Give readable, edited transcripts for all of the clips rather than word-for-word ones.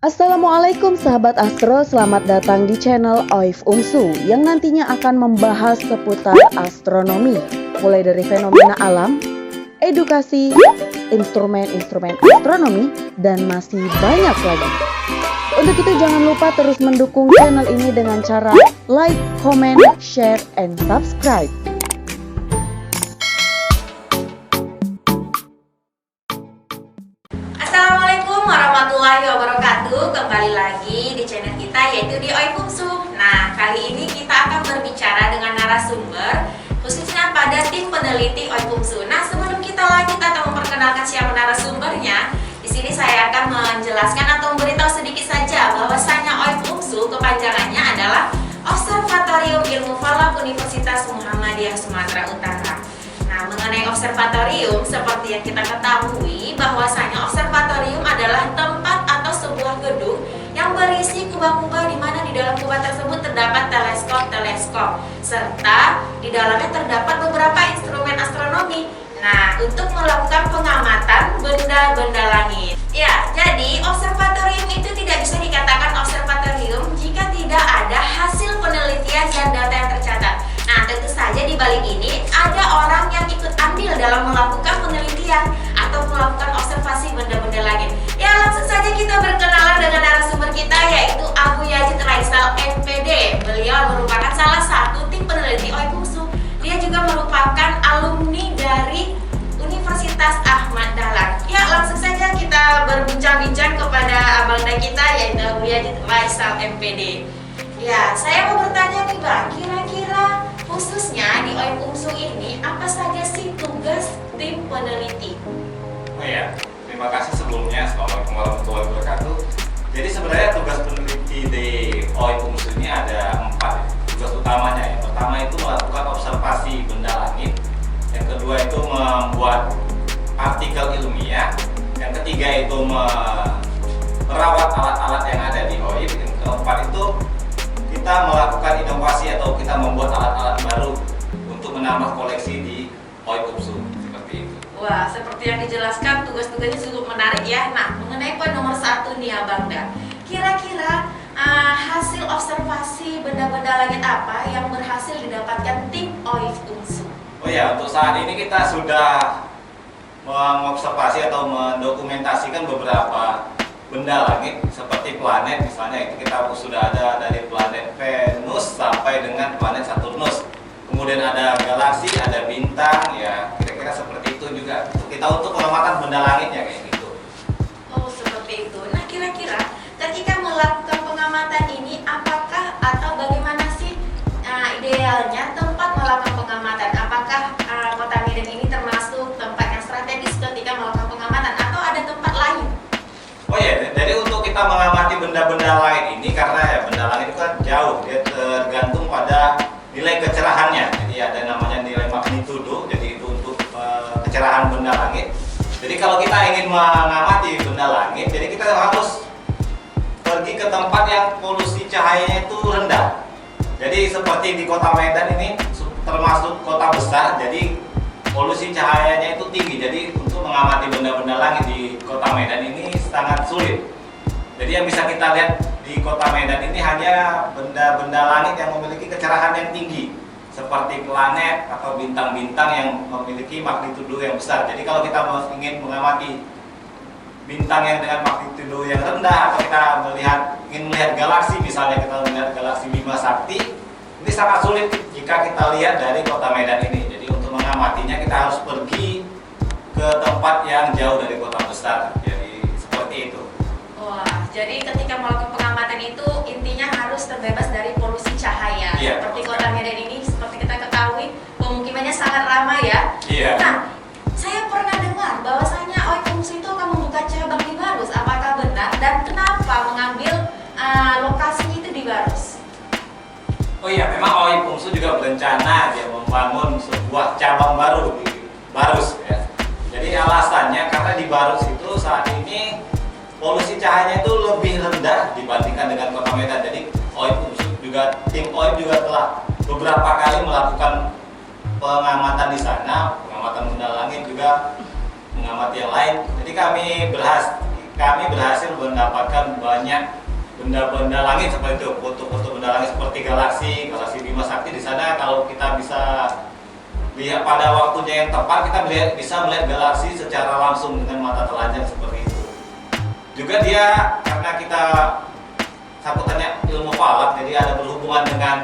Assalamualaikum sahabat Astro, selamat datang di channel Oif Umsu yang nantinya akan membahas seputar astronomi, mulai dari fenomena alam, edukasi, instrumen-instrumen astronomi, dan masih banyak lagi. Untuk itu jangan lupa terus mendukung channel ini dengan cara like, comment, share, and subscribe. Assalamualaikum warahmatullahi wabarakatuh. Kembali lagi di channel kita yaitu di Oif Umsu. Nah, kali ini kita akan berbicara dengan narasumber khususnya pada tim peneliti Oif Umsu. Nah, sebelum kita lanjut atau memperkenalkan siapa narasumbernya, di sini saya akan menjelaskan atau memberitahu sedikit saja bahwasanya Oif Umsu kepanjangannya adalah Observatorium Ilmu Falak Universitas Muhammadiyah Sumatera Utara. Nah, mengenai observatorium, seperti yang kita ketahui bahwasanya observatorium adalah tempat atau sebuah gedung yang berisi kubah-kubah di mana di dalam kubah tersebut terdapat teleskop-teleskop serta di dalamnya terdapat beberapa instrumen astronomi. Nah, untuk melakukan pengamatan benda-benda langit. Ya, jadi observatorium itu tidak bisa dikatakan observatorium jika tidak ada hasil penelitian dan data yang tercatat. Nah, tentu saja di balik ini ada orang yang ikut andil dalam melakukan penelitian atau melakukan observasi benda-benda langit. Ya, langsung saja kita berkenalan dengan narasumber kita yaitu Abu Yazid Raisal MPD. Beliau merupakan salah satu tim peneliti Oif Umsu. Dia juga merupakan alumni dari Universitas Ahmad Dahlan. Ya, langsung saja kita berbincang-bincang kepada abangda kita yaitu Abu Yazid Raisal MPD. Ya, saya mau bertanya nih Bang, kira-kira khususnya di Oif Umsu ini apa saja sih tugas tim peneliti? Oh ya, terima kasih sebelumnya. Assalamualaikum warahmatullahi wabarakatuh. Jadi sebenarnya tugas peneliti di Oif Umsu ini ada 4 tugas utamanya. Yang pertama itu melakukan observasi benda langit. Yang kedua itu membuat artikel ilmiah. Yang ketiga itu merawat alat-alat yang ada di Oif. Yang keempat itu kita melakukan inovasi atau kita membuat alat-alat baru untuk menambah koleksi di Oif Umsu, seperti itu. Wah, seperti yang dijelaskan tugas-tugasnya cukup menarik ya. Nah, mengenai poin nomor 1 nih Abangda, kira-kira hasil observasi benda-benda langit apa yang berhasil didapatkan tim Oif Umsu? Oh ya, untuk saat ini kita sudah mengobservasi atau mendokumentasikan beberapa benda langit seperti planet, misalnya itu kita sudah ada dari planet Venus sampai dengan planet Saturnus. Kemudian ada galaksi, ada bintang, ya kira-kira seperti itu juga. Kita untuk pengamatan benda langitnya kayak gitu. Oh, seperti itu. Nah, kira-kira ketika melakukan pengamatan ini apakah atau bagaimana sih idealnya tempat melakukan pengamatan? Apakah Kota Medan ini termasuk tempat yang strategis ketika melakukan pengamatan atau ada tempat lain? Oh ya, jadi untuk kita mengamati benda-benda langit ini, karena ya benda langit itu kan jauh, dia tergantung pada nilai kecerahannya. Jadi ada namanya nilai magnitudo, jadi itu untuk kecerahan benda langit. Jadi kalau kita ingin mengamati benda langit, jadi kita harus pergi ke tempat yang polusi cahayanya itu rendah. Jadi seperti di Kota Medan ini termasuk kota besar, jadi polusi cahayanya itu tinggi. Jadi untuk mengamati benda-benda langit di Kota Medan ini sangat sulit. Jadi yang bisa kita lihat di Kota Medan ini hanya benda-benda langit yang memiliki kecerahan yang tinggi, seperti planet atau bintang-bintang yang memiliki magnitudo yang besar. Jadi kalau kita ingin mengamati bintang yang dengan magnitudo yang rendah, atau kita ingin melihat galaksi, misalnya kita melihat galaksi Bima Sakti, ini sangat sulit jika kita lihat dari Kota Medan ini. Jadi untuk mengamatinya kita harus pergi ke tempat yang jauh dari kota besar. Jadi seperti itu. Wah, jadi ketika melakukan pengamatan itu intinya harus terbebas dari polusi cahaya. Iya, Seperti Kota Medan ini, seperti kita ketahui, pemukimannya sangat ramai ya. Iya. Nah, saya pernah dengar bahwasanya Oif Umsu itu akan membuka cabang di Barus. Apakah benar dan kenapa mengambil lokasinya itu di Barus? Oh iya, memang Oif Umsu juga berencana dia membangun sebuah cabang baru di Barus ya. Jadi alasannya karena di Barus itu saat ini polusi cahayanya itu lebih rendah dibandingkan dengan Kota Medan. Jadi Oif Umsu juga, tim Oif juga telah beberapa kali melakukan pengamatan di sana, pengamatan benda langit juga mengamati yang lain. Jadi kami berhasil mendapatkan banyak benda-benda langit seperti itu, foto-foto benda langit seperti galaksi Bima Sakti. Di sana kalau kita bisa lihat pada waktunya yang tepat, kita bisa melihat galaksi secara langsung dengan mata telanjang seperti itu. Juga dia karena kita sangkutannya ilmu falak, jadi ada berhubungan dengan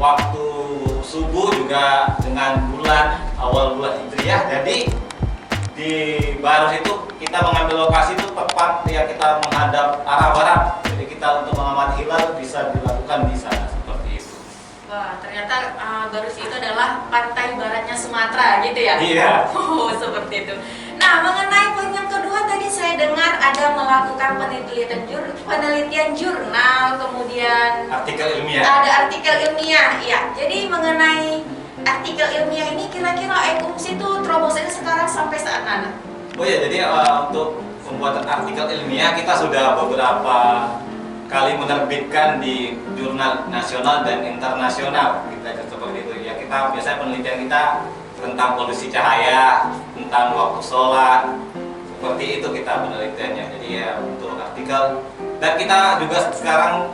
waktu subuh juga dengan bulan, awal bulan Hijriah. Jadi di Barus itu kita mengambil lokasi itu tepat ya, kita menghadap arah barat. Jadi kita untuk mengamati hilal bisa dilakukan di sana seperti itu. Wah, ternyata Barus itu adalah pantai baratnya Sumatera gitu ya? Iya. Oh, seperti itu. Nah, mengenai poin yang kedua tadi saya dengar ada melakukan penelitian jurnal, kemudian Artikel ilmiah. ada artikel ilmiah. Ya, jadi mengenai artikel ilmiah ini kira-kira Fungsi itu terobosannya sekarang sampai saat mana? Oh ya, jadi untuk pembuatan artikel ilmiah kita sudah beberapa kali menerbitkan di jurnal nasional dan internasional. Kita seperti itu ya. Kita biasanya penelitian kita tentang polusi cahaya, tentang waktu sholat, seperti itu kita penelitiannya. Jadi ya untuk artikel, dan kita juga sekarang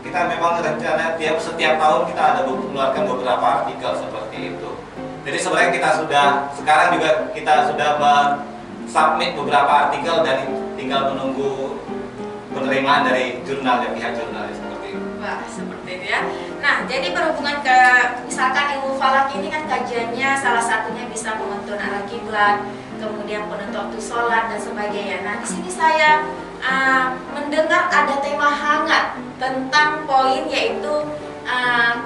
kita memang rencana setiap tahun kita ada mengeluarkan beberapa artikel seperti itu. Jadi sebenarnya kita sekarang juga kita sudah submit beberapa artikel dan tinggal menunggu penerimaan dari jurnal dan pihak jurnal seperti itu. Wah, seperti itu ya. Nah, jadi berhubungan ke misalkan ilmu falak ini kan kajiannya salah satunya bisa penentuan arah kiblat, kemudian penentuan waktu sholat dan sebagainya. Nah, di sini saya mendengar ada tema hangat tentang poin yaitu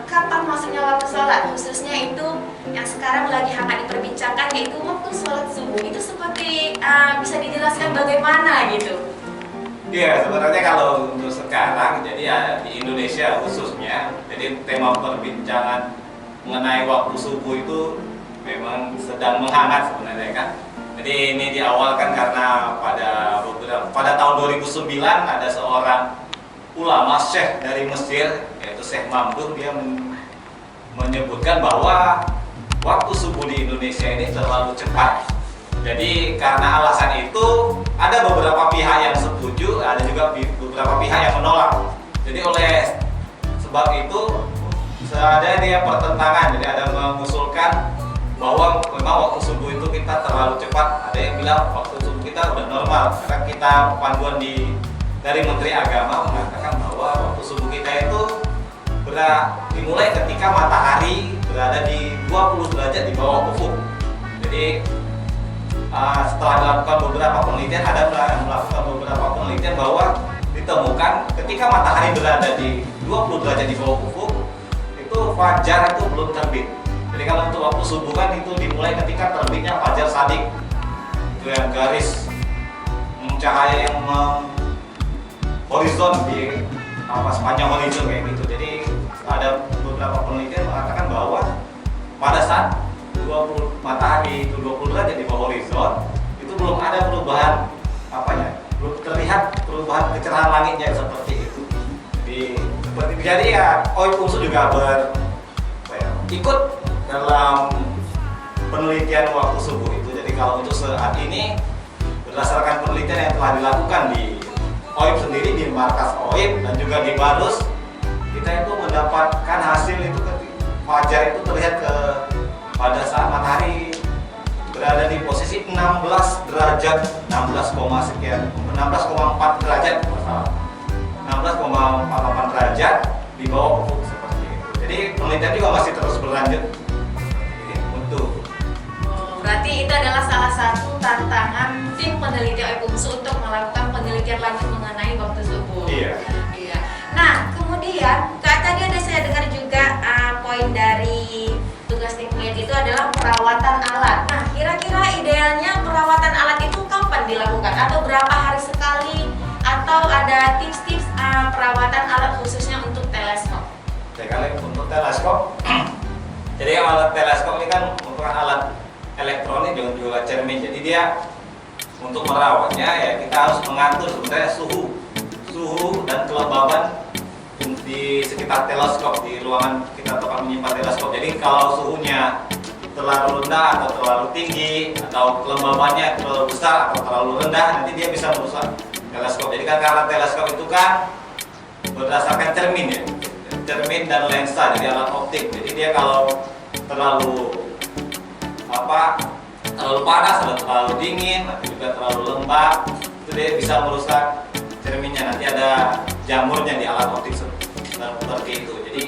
kapan masuknya waktu sholat, khususnya itu yang sekarang lagi hangat diperbincangkan yaitu waktu sholat subuh. Itu seperti bisa dijelaskan bagaimana gitu? Iya, sebenarnya kalau untuk sekarang, jadi ya di Indonesia khususnya, jadi tema perbincangan mengenai waktu subuh itu memang sedang menghangat sebenarnya kan. Jadi ini diawalkan karena pada tahun 2009 ada seorang ulama syekh dari Mesir, yaitu Syekh Mamduh. Dia menyebutkan bahwa waktu subuh di Indonesia ini terlalu cepat. Jadi karena alasan itu ada beberapa pihak yang setuju, ada juga beberapa pihak yang menolak. Jadi oleh sebab itu ada dia pertentangan. Jadi ada mengusulkan bahwa memang waktu subuh itu kita terlalu cepat. Ada yang bilang waktu subuh kita udah normal. Karena kita panduan dari Menteri Agama mengatakan bahwa waktu subuh kita itu dimulai ketika matahari berada di 20 derajat di bawah ufuk. Jadi setelah dilakukan beberapa penelitian, ada yang melakukan beberapa penelitian bahwa ditemukan ketika matahari berada di 20 derajat di bawah ufuk, itu fajar itu belum terbit. Jadi kalau untuk waktu subuh kan itu dimulai ketika terbitnya fajar shadiq, itu yang garis cahaya yang horizon di sepanjang horizon kayak gitu. Jadi ada beberapa penelitian mengatakan bahwa pada saat matahari itu 20 derajat di bawah horizon, itu belum ada perubahan belum terlihat perubahan kecerahan langitnya seperti itu. Jadi ya Fungsu juga ikut dalam penelitian waktu subuh itu. Jadi kalau untuk saat ini berdasarkan penelitian yang telah dilakukan di OIB sendiri, di markas OIB dan juga di Barus, kita itu mendapatkan hasil itu fajar itu terlihat pada saat matahari berada di posisi 16 derajat, 16,4 derajat, 16,48 derajat di bawah ufuk seperti itu. Jadi penelitian juga masih terus berlanjut untuk. Berarti itu adalah salah satu tantangan tim peneliti Fungsu untuk melakukan penelitian lanjut mengenai waktu subuh. Iya. Nah, kemudian tadi ada saya dengar juga poin dari tugas tim peneliti itu adalah perawatan alat. Nah, kira-kira idealnya perawatan alat itu kapan dilakukan? Atau berapa hari sekali? Atau ada tips-tips perawatan alat khususnya untuk teleskop? Kalau untuk teleskop, jadi alat teleskop ini kan merupakan alat elektronik dengan juga cermin. Jadi dia untuk merawatnya ya kita harus mengatur sebenarnya suhu dan kelembaban di sekitar teleskop, di ruangan kita tempat menyimpan teleskop. Jadi kalau suhunya terlalu rendah atau terlalu tinggi, atau kelembabannya terlalu besar atau terlalu rendah, nanti dia bisa merusak teleskop. Jadi kan karena teleskop itu kan berdasarkan cermin ya, cermin dan lensa, jadi alat optik. Jadi dia kalau terlalu terlalu panas atau terlalu dingin atau juga terlalu lembab, itu dia bisa merusak cerminnya. Nanti ada jamurnya di alat optik seperti itu. Jadi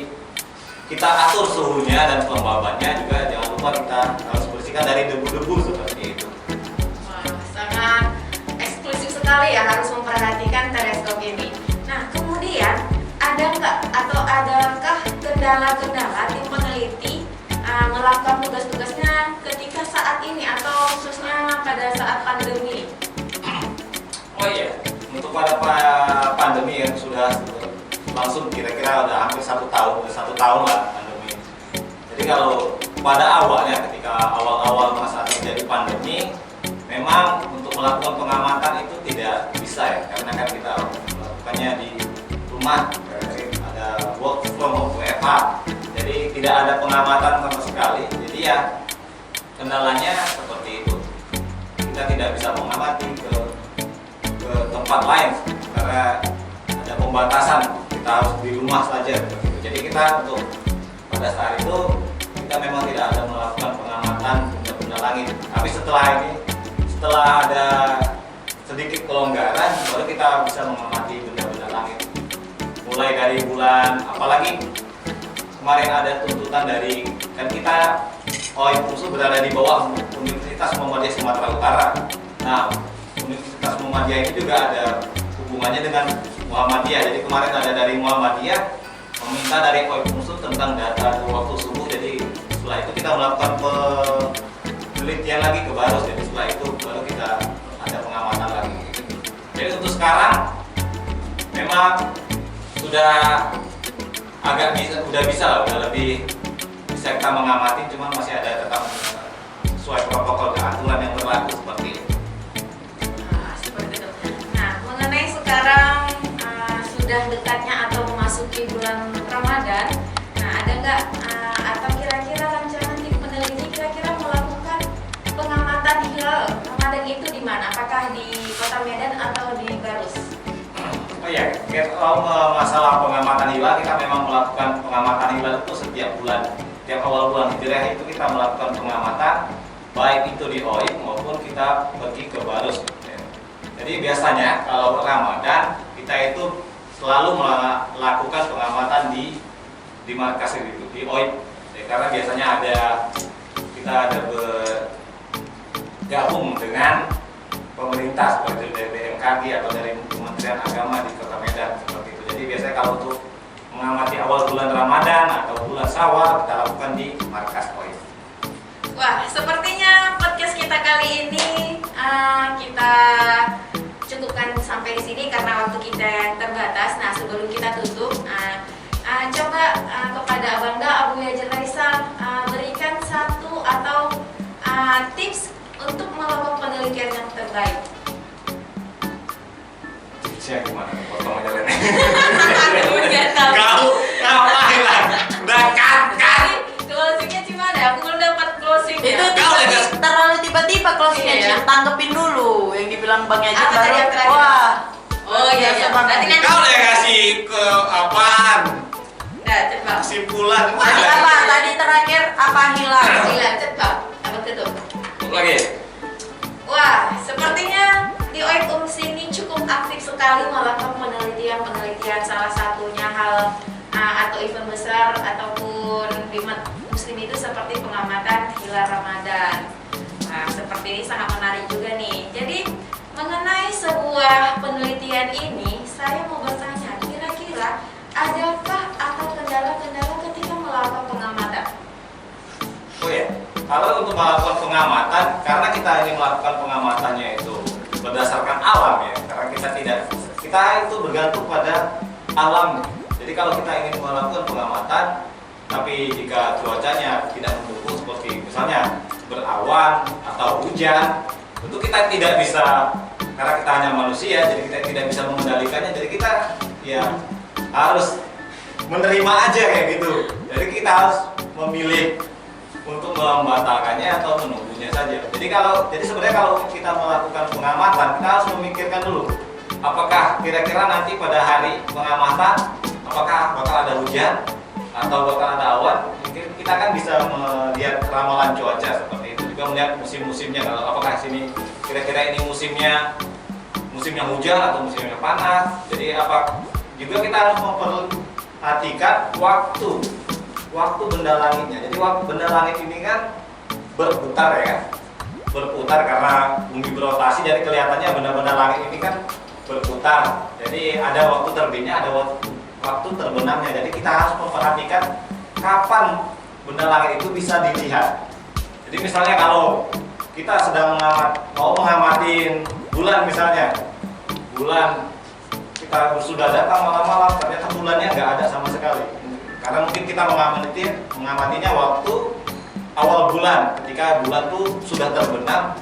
kita atur suhunya dan kelembabannya juga, jangan lupa kita harus bersihkan dari debu-debu seperti itu. Wah, sangat eksklusif sekali ya, harus memperhatikan teleskop ini. Nah, kemudian ada nggak atau adakah kendala-kendala tim peneliti melakukan tugas-tugasnya ketika saat ini atau khususnya pada saat pandemi? Oh iya, untuk pada pandemi yang sudah langsung kira-kira udah hampir satu tahun lah pandemi. Jadi kalau pada awalnya ketika awal-awal masa terjadi pandemi, memang untuk melakukan pengamatan itu tidak bisa ya, karena kan kita melakukannya di rumah, ada work from home WFH, jadi tidak ada pengamatan sama sekali. Jadi ya kendalanya seperti itu, kita tidak bisa mengamati ke tempat lain karena ada pembatasan, kita harus di rumah saja. Jadi kita untuk pada saat itu kita memang tidak ada melakukan pengamatan benda-benda langit. Tapi setelah ada sedikit kelonggaran, baru kita bisa mengamati benda-benda langit. Mulai dari bulan, apalagi kemarin ada tuntutan dari, kan kita OIF UNSU berada di bawah Universitas Muhammadiyah Sumatera Utara. Nah, Universitas Muhammadiyah ini juga ada hubungannya dengan Muhammadiyah. Jadi kemarin ada dari Muhammadiyah meminta dari OIF UNSU tentang data waktu subuh. Jadi setelah itu kita melakukan penelitian lagi ke Barus. Jadi setelah itu baru kita ada pengamatan lagi. Jadi untuk sekarang memang sudah agak bisa lah, udah lebih bisa kita mengamati, cuma masih ada tetap sesuai protokol dan aturan yang berlaku seperti itu. Nah, seperti itu. Nah, mengenai sekarang sudah dekatnya atau memasuki bulan Ramadan, nah ada nggak atau kira-kira rancangan tim peneliti kira-kira melakukan pengamatan hilal Ramadan itu di mana? Apakah di Kota Medan atau di Garus? Oh iya, kalau masalah pengamatan hilal, kita memang melakukan pengamatan hilal itu setiap bulan. Setiap awal bulan Hijriah itu kita melakukan pengamatan, baik itu di OIF maupun kita pergi ke Barus. Jadi biasanya kalau Ramadan kita itu selalu melakukan pengamatan di markas itu, di OIF. Karena biasanya kita ada bergabung dengan pemerintah seperti dari BMKG atau dari Kementerian Agama di Kota Medan seperti itu. Jadi biasanya kalau untuk mengamati awal bulan Ramadan atau bulan Syawal kita lakukan di markas OIF. Wah, sepertinya podcast kita kali ini kita cukupkan sampai di sini karena waktu kita yang terbatas. Nah, sebelum kita tutup, coba kepada Abangda Abu Yajar Raisal berikan satu atau tips untuk melakukan penelitian yang terbaik. Tipsnya gimana? Potong aja Len. Aku nggak tahu. Kau lah, udah kan. Closingnya gimana? Aku belum dapat closing. Itu terlalu tiba-tiba closingnya, Iya. tanggepin dulu yang dibilang Bang Yajar Apa tadi baru. yang terakhir? Wah. Oh iya, iya. Berarti nanti. Kau udah kasih ke apaan? Nah, cepat. Kesimpulan. Tadi apa? Tadi terakhir apa hilang? Gila, cepat. Apa tutup? Lagi. Wah, sepertinya di OIF UNSU ini cukup aktif sekali melakukan penelitian salah satunya hal atau event besar ataupun di umat muslim itu seperti pengamatan hilal Ramadan. Nah, seperti ini sangat menarik juga nih. Jadi mengenai sebuah penelitian ini, saya mau bertanya, kira-kira adakah atau kendala-kendala ketika melakukan pengamatan? Oh ya, kalau untuk melakukan pengamatan, karena kita ini melakukan pengamatannya itu berdasarkan alam ya, karena kita itu bergantung pada alam. Jadi kalau kita ingin melakukan pengamatan, tapi jika cuacanya tidak mendukung seperti misalnya berawan atau hujan, tentu kita tidak bisa, karena kita hanya manusia, jadi kita tidak bisa mengendalikannya. Jadi kita ya harus menerima aja kayak gitu. Jadi kita harus memilih untuk membatalkannya atau menunggunya saja. Jadi sebenarnya kalau kita melakukan pengamatan, kita harus memikirkan dulu apakah kira-kira nanti pada hari pengamatan apakah bakal ada hujan atau bakal ada awan. Mungkin kita kan bisa melihat ramalan cuaca seperti itu, juga melihat musim-musimnya, kalau apakah sini kira-kira ini musimnya hujan atau musimnya panas. Jadi juga kita harus memperhatikan waktu benda langitnya. Jadi benda langit ini kan berputar ya, berputar karena bumi berotasi, jadi kelihatannya benda-benda langit ini kan berputar. Jadi ada waktu terbitnya, ada waktu terbenamnya. Jadi kita harus memperhatikan kapan benda langit itu bisa dilihat. Jadi misalnya kalau kita sedang mau mengamatin bulan misalnya, kita sudah datang malam-malam, ternyata bulannya nggak ada sama sekali. Karena mungkin kita mengamatinya waktu awal bulan, ketika bulan tuh sudah terbenam,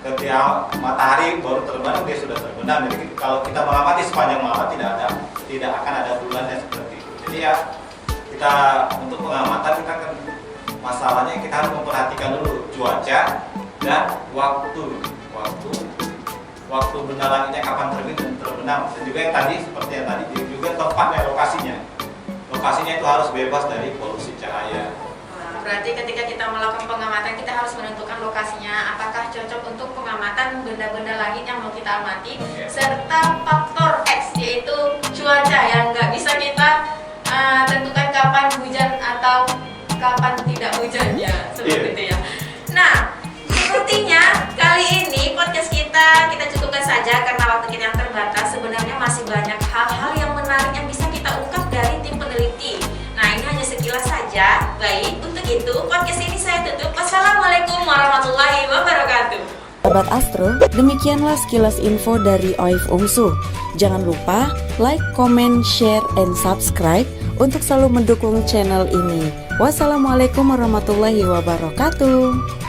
ketika matahari baru terbenam dia sudah terbenam. Jadi kalau kita mengamati sepanjang malam tidak akan ada bulannya seperti itu. Jadi ya kita untuk pengamatan kita kan masalahnya kita harus memperhatikan dulu cuaca dan waktu benda langitnya kapan terbit dan terbenam, dan juga yang tadi seperti yang tadi juga tempatnya, lokasinya itu harus bebas dari polusi cahaya. Berarti ketika kita melakukan pengamatan kita harus menentukan lokasinya, apakah cocok untuk pengamatan benda-benda langit yang mau kita amati, serta faktor X yaitu cuaca yang nggak bisa kita tentukan kapan hujan atau kapan tidak hujannya, seperti itu ya. Nah, sepertinya kali ini podcast kita cukupkan saja karena waktu kita yang terbatas. Sebenarnya masih banyak hal-hal yang menarik yang bisa kita ungkap dari tim peneliti. Nah, ini hanya sekilas saja. Baik, untuk itu podcast ini saya tutup. Wassalamualaikum warahmatullahi wabarakatuh. Sahabat Astro, demikianlah sekilas info dari OIF UMSU. Jangan lupa like, comment, share, and subscribe untuk selalu mendukung channel ini. Wassalamualaikum warahmatullahi wabarakatuh.